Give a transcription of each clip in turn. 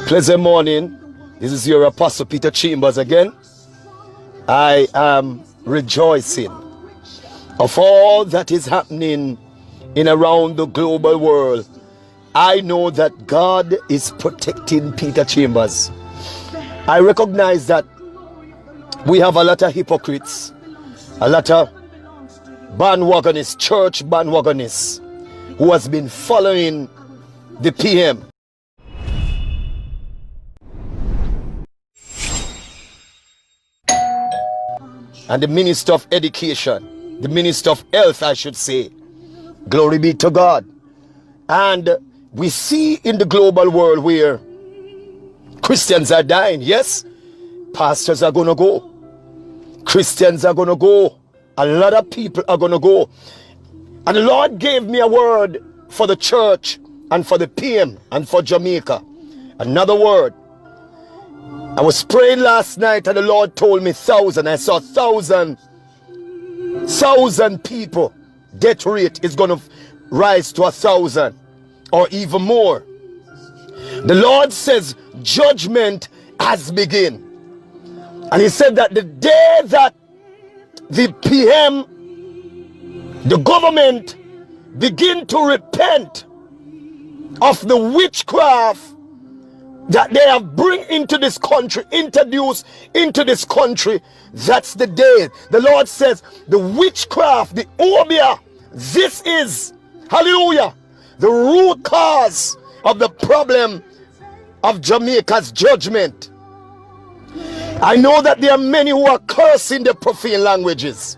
Pleasant morning. This is your Apostle Peter Chambers again. I am rejoicing of all that is happening in around the global world. I know that God is protecting Peter Chambers. I recognize that we have a lot of hypocrites, a lot of bandwagonists, church bandwagonists, who has been following the PM. And the Minister of Education, the Minister of Health, I should say. Glory be to God. And we see in the global world where Christians are dying. Yes, pastors are going to go. Christians are going to go. A lot of people are going to go. And the Lord gave me a word for the church and for the PM and for Jamaica. Another word. I was praying last night and the Lord told me 1,000. I saw 1,000 people. Death rate is going to rise to 1,000 or even more. The Lord says judgment has begun. And he said that the day that the PM, the government, begin to repent of the witchcraft that they have bring into this country, introduced into this country, that's the day. The Lord says the witchcraft, the obiah, this is, hallelujah, the root cause of the problem of Jamaica's judgment. I know that there are many who are cursing the profane languages.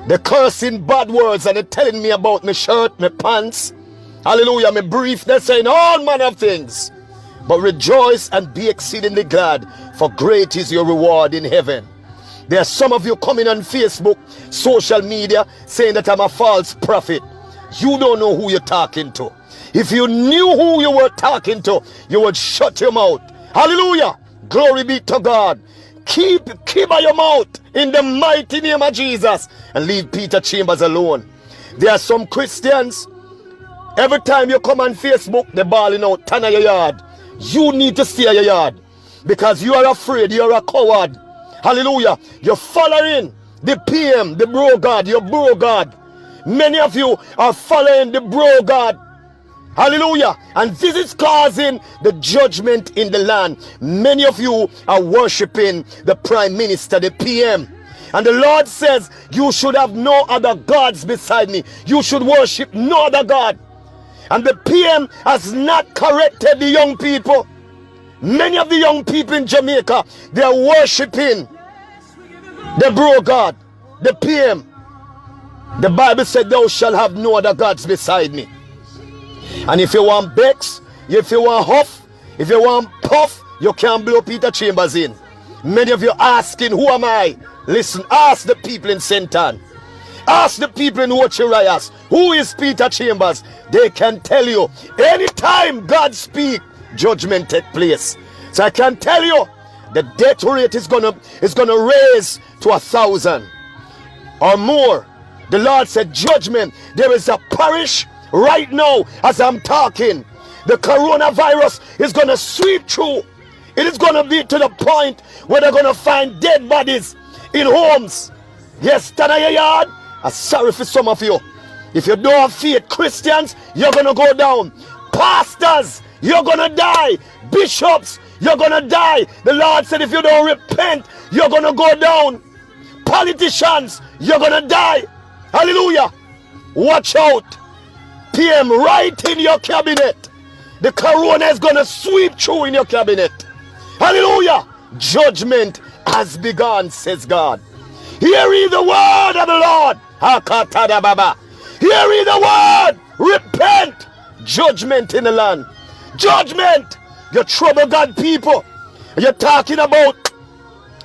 They're cursing bad words and they're telling me about my shirt, my pants, hallelujah, my brief. They're saying all manner of things. But rejoice and be exceedingly glad, for great is your reward in heaven. There are some of you coming on Facebook, social media, saying that I'm a false prophet. You don't know who you're talking to. If you knew who you were talking to, you would shut your mouth. Hallelujah. Glory be to God. Keep by your mouth in the mighty name of Jesus and leave Peter Chambers alone. There are some Christians, every time you come on Facebook, they're bawling out, turn your yard. You need to stay in your yard because you are afraid, you're a coward. Hallelujah. You're following the PM, the bro God, your bro God. Many of you are following the bro God. Hallelujah. And this is causing the judgment in the land. Many of you are worshiping the Prime Minister, the PM. And the Lord says, you should have no other gods beside me. You should worship no other God. And the PM has not corrected the young people. Many of the young people in Jamaica, they are worshiping the bro God, the PM. The Bible said, thou shalt have no other gods beside me. And if you want Bex, if you want Huff, if you want Puff, you can't blow Peter Chambers in. Many of you asking, who am I? Listen, ask the people in St. Ann. Ask the people in Ochirias, who is Peter Chambers? They can tell you, anytime God speaks, judgment take place. So I can tell you, the death rate is gonna raise to 1,000 or more. The Lord said judgment. There is a parish right now as I'm talking. The coronavirus is gonna sweep through. It is gonna be to the point where they're gonna find dead bodies in homes. Yes, stand in your yard. I'm sorry for some of you. If you don't have faith, Christians, you're gonna go down. Pastors, you're gonna die. Bishops, you're gonna die. The Lord said if you don't repent, you're gonna go down. Politicians, you're gonna die. Hallelujah. Watch out. PM, right in your cabinet. The corona is gonna sweep through in your cabinet. Hallelujah. Judgment has begun, says God. Hear ye the word of the Lord. Hear ye the word. Repent. Judgment in the land. Judgment. You trouble God people. You're talking about,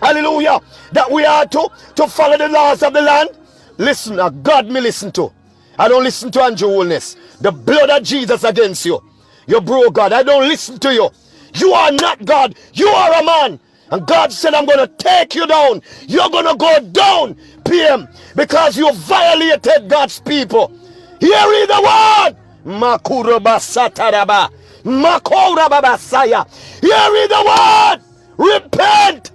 hallelujah, that we are to follow the laws of the land. Listen, God me listen to. I don't listen to Andrew Holness. The blood of Jesus against you. You bro God. I don't listen to you. You are not God. You are a man. And God said, I'm going to take you down. You're going to go down, PM, because you violated God's people. Hear ye the word. Makuroba sataraba. Makora babasaya. Hear in the word. Repent.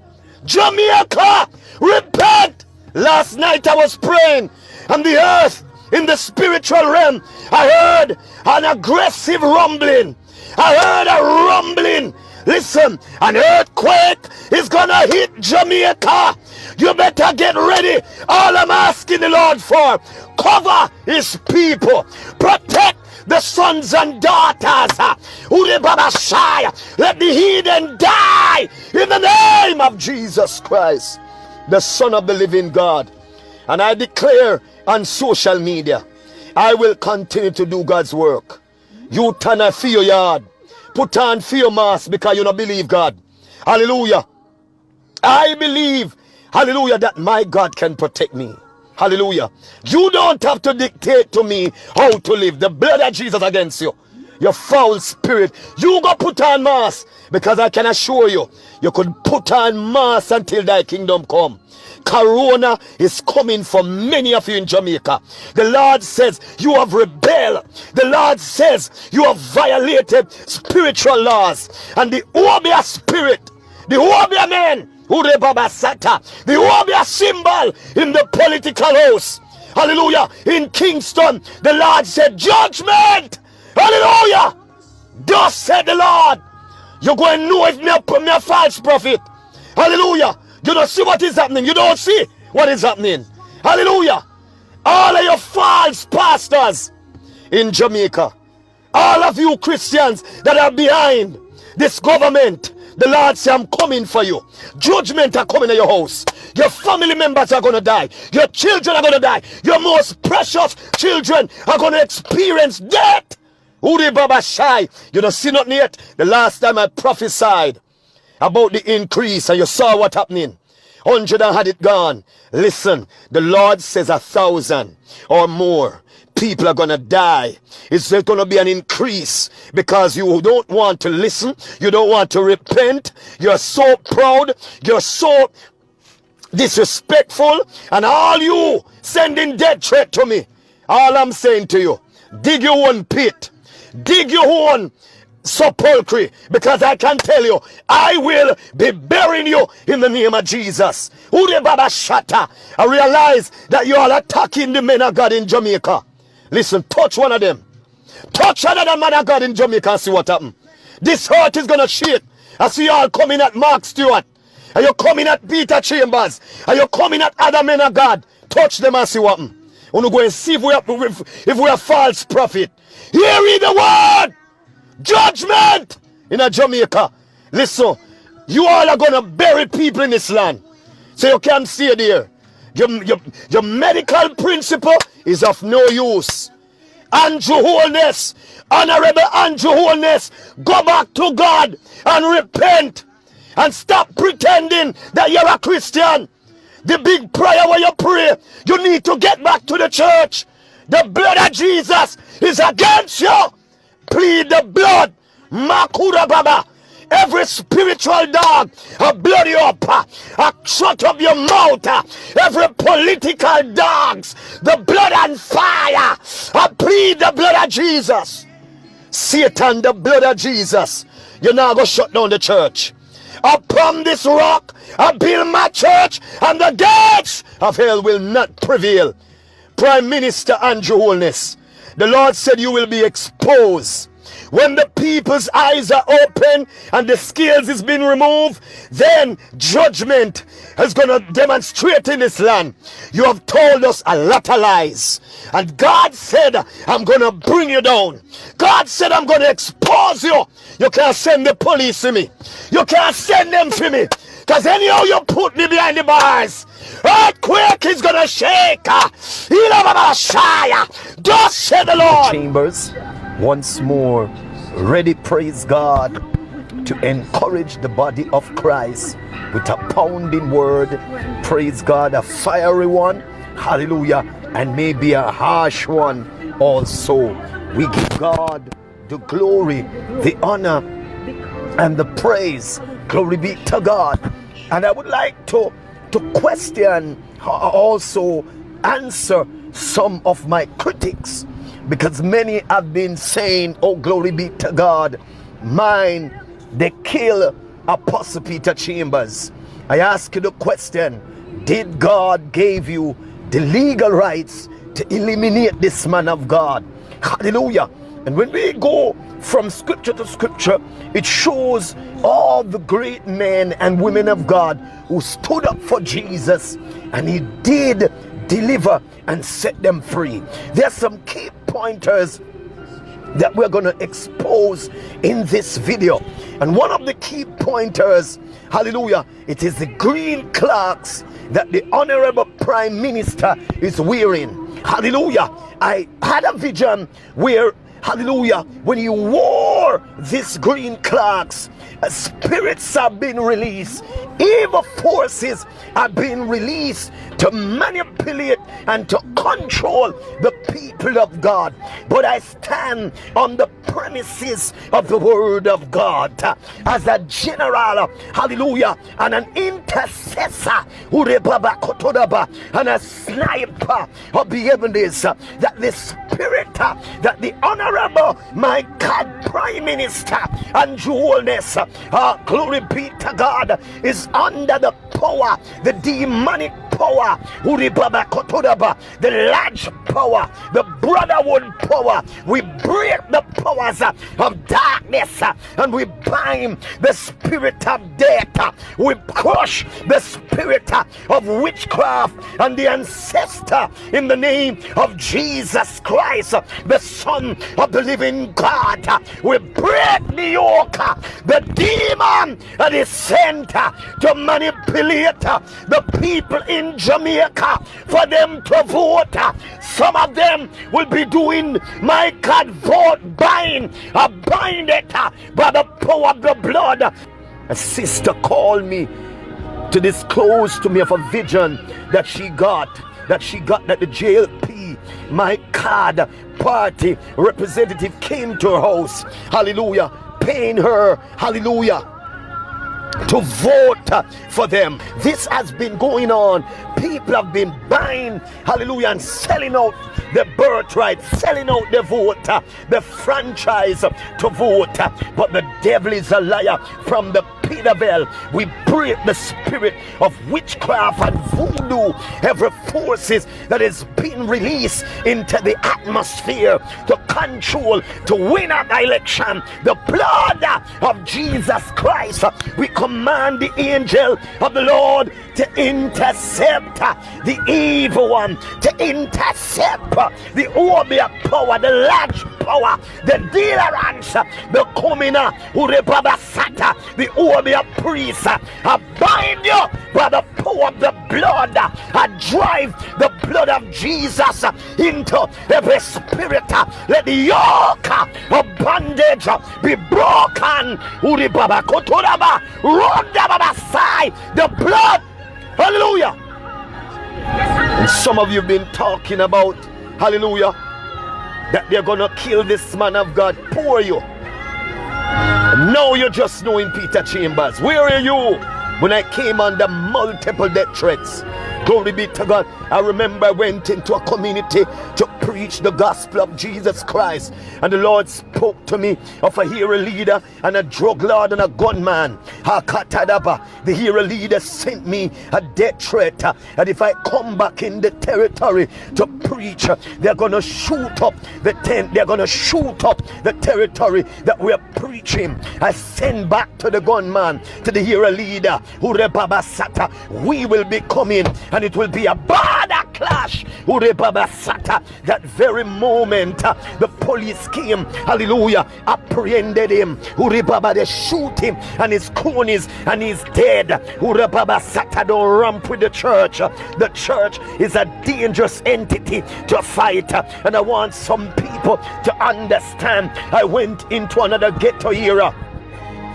Jamaica, repent. Last night I was praying on the earth in the spiritual realm. I heard an aggressive rumbling. I heard a rumbling. Listen, an earthquake is gonna hit Jamaica. You better get ready. All I'm asking the Lord for, cover his people, protect the sons and daughters. Let the heathen die in the name of Jesus Christ, the Son of the living God. And I declare on social media, I will continue to do God's work. You turn a for your yard, put on for your mask, because you don't believe God. Hallelujah. I believe, hallelujah, that my God can protect me. Hallelujah. You don't have to dictate to me how to live. The blood of Jesus against you. You foul spirit. You go put on mask, because I can assure you, you could put on mask until thy kingdom come. Corona is coming for many of you in Jamaica. The Lord says you have rebelled. The Lord says you have violated spiritual laws. And the obiah spirit, the obiah men, the obiah symbol in the political house, hallelujah, in Kingston, the Lord said judgment. Hallelujah. Thus said the Lord. You're going to know if me a false prophet. Hallelujah. You don't see what is happening. You don't see what is happening. Hallelujah. All of your false pastors in Jamaica, all of you Christians that are behind this government, the Lord says, I'm coming for you. Judgment are coming to your house. Your family members are going to die. Your children are going to die. Your most precious children are going to experience death. Uri Baba Shai. You don't see nothing yet. The last time I prophesied about the increase and you saw what happening. 100 and had it gone. Listen, the Lord says 1,000 or more people are going to die. It's going to be an increase because you don't want to listen. You don't want to repent. You're so proud. You're so disrespectful. And all you sending death threat to me. All I'm saying to you, dig your own pit. Dig your own sepulchre, because I can tell you, I will be burying you in the name of Jesus. I realize that you are attacking the men of God in Jamaica. Listen, touch one of them. Touch another man of God in Jamaica and see what happens. This heart is going to shake. I see you all coming at Mark Stewart. Are you coming at Peter Chambers? Are you coming at other men of God? Touch them and see what happens. I want to go and see if we are false prophet. Hear ye the word. Judgment in a Jamaica. Listen, you all are going to bury people in this land. So you can't stay there. Your medical principle is of no use. Andrew Holness, Honorable Andrew Holness, go back to God and repent. And stop pretending that you're a Christian. The big prayer where you pray, you need to get back to the church. The blood of Jesus is against you. Plead the blood. Makura Baba. Every spiritual dog, I blow you up. I shut up your mouth. Every political dogs, the blood and fire. I plead the blood of Jesus. Satan, the blood of Jesus. You're not going to shut down the church. Upon this rock, I build my church, and the gates of hell will not prevail. Prime Minister Andrew Holness, the Lord said you will be exposed. When the people's eyes are open and the scales is being removed, then judgment is going to demonstrate in this land. You have told us a lot of lies. And God said, I'm going to bring you down. God said, I'm going to expose you. You can't send the police to me. You can't send them to me. Because anyhow you put me behind the bars, earthquake is going to shake. Thus said the Lord. Chambers, once more, ready, praise God, to encourage the body of Christ with a pounding word, praise God, a fiery one, hallelujah, and maybe a harsh one also. We give God the glory, the honor, and the praise. Glory be to God. And I would like to question, also answer some of my critics, because many have been saying, oh, glory be to God, mind, they kill Apostle Peter Chambers. I ask you the question, did God give you the legal rights to eliminate this man of God? Hallelujah. And when we go from scripture to scripture, it shows all the great men and women of God who stood up for Jesus, and he did deliver and set them free. There are some key pointers that we're going to expose in this video. And one of the key pointers, hallelujah, it is the green cloaks that the Honorable Prime Minister is wearing. Hallelujah. I had a vision where, hallelujah, when he wore these green cloaks, spirits have been released, evil forces have been released to manipulate and to control the people of God. But I stand on the premises of the word of God as a general, hallelujah, and an intercessor, and a sniper of the heavens, that the spirit that the Honorable, my God, Prime Minister and Holness, glory be to God, is under the power, the demonic power, the large power, the brotherhood power. We break the powers of darkness and we bind the spirit of death. We crush the spirit of witchcraft and the ancestor in the name of Jesus Christ, the Son of the living God. We break the yoke, the demon that is sent to manipulate the people in Jamaica for them to vote. Some of them will be doing, my God, vote buying. Bind it by the power of the blood. A sister called me to disclose to me of a vision that she got that the JLP, my God, party representative came to her house, hallelujah, paying her, hallelujah, to vote for them. This has been going on. People have been buying, hallelujah, and selling out the birthright, selling out the vote, the franchise to vote. But the devil is a liar. From the pit of hell, we break the spirit of witchcraft and voodoo, every forces that is being released into the atmosphere to control, to win an election. The blood of Jesus Christ, we command the angel of the Lord to intercept the evil one, to intercept the obiah power, the large power, the deliverance, the comina, the obiah priest. I bind you by the power of the blood. I drive the blood of Jesus into every spirit. Let the yoke of bondage be broken. The blood, hallelujah. And some of you have been talking about, hallelujah, that they're gonna kill this man of God. Poor you. And now you're just knowing Peter Chambers. Where are you when I came under multiple death threats? Glory be to God. I remember I went into a community to preach the gospel of Jesus Christ, and the Lord spoke to me of a hero leader and a drug lord and a gunman. The hero leader sent me a death threat, and if I come back in the territory to preach, they're gonna shoot up the tent, they're gonna shoot up the territory that we're preaching. I send back to the gunman, to the hero leader, we will be coming, and it will be a border clash. That very moment the police came, hallelujah, apprehended him. They shoot him and his cronies, and he's dead. Don't ramp with the church. The church is a dangerous entity to fight, and I want some people to understand. I went into another ghetto era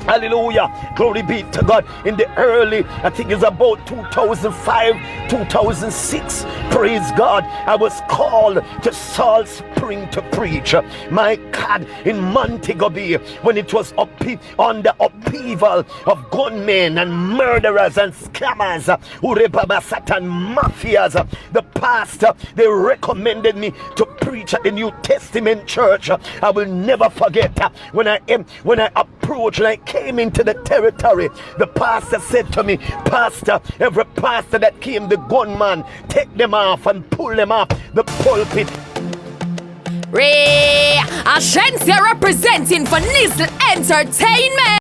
Hallelujah. Glory be to God. In the early, I think it's about 2005, 2006. Praise God. I was called to Salt Spring to preach. My God, in Montego Bay, when it was on the upheaval of gunmen and murderers and scammers, Satan mafias, the pastor, they recommended me to preach at the New Testament church. I will never forget when I approached and I came into the territory, the pastor said to me, Pastor, every pastor that came, the gunman, take them off and pull them off the pulpit. Agencia representing for Nizzle Entertainment.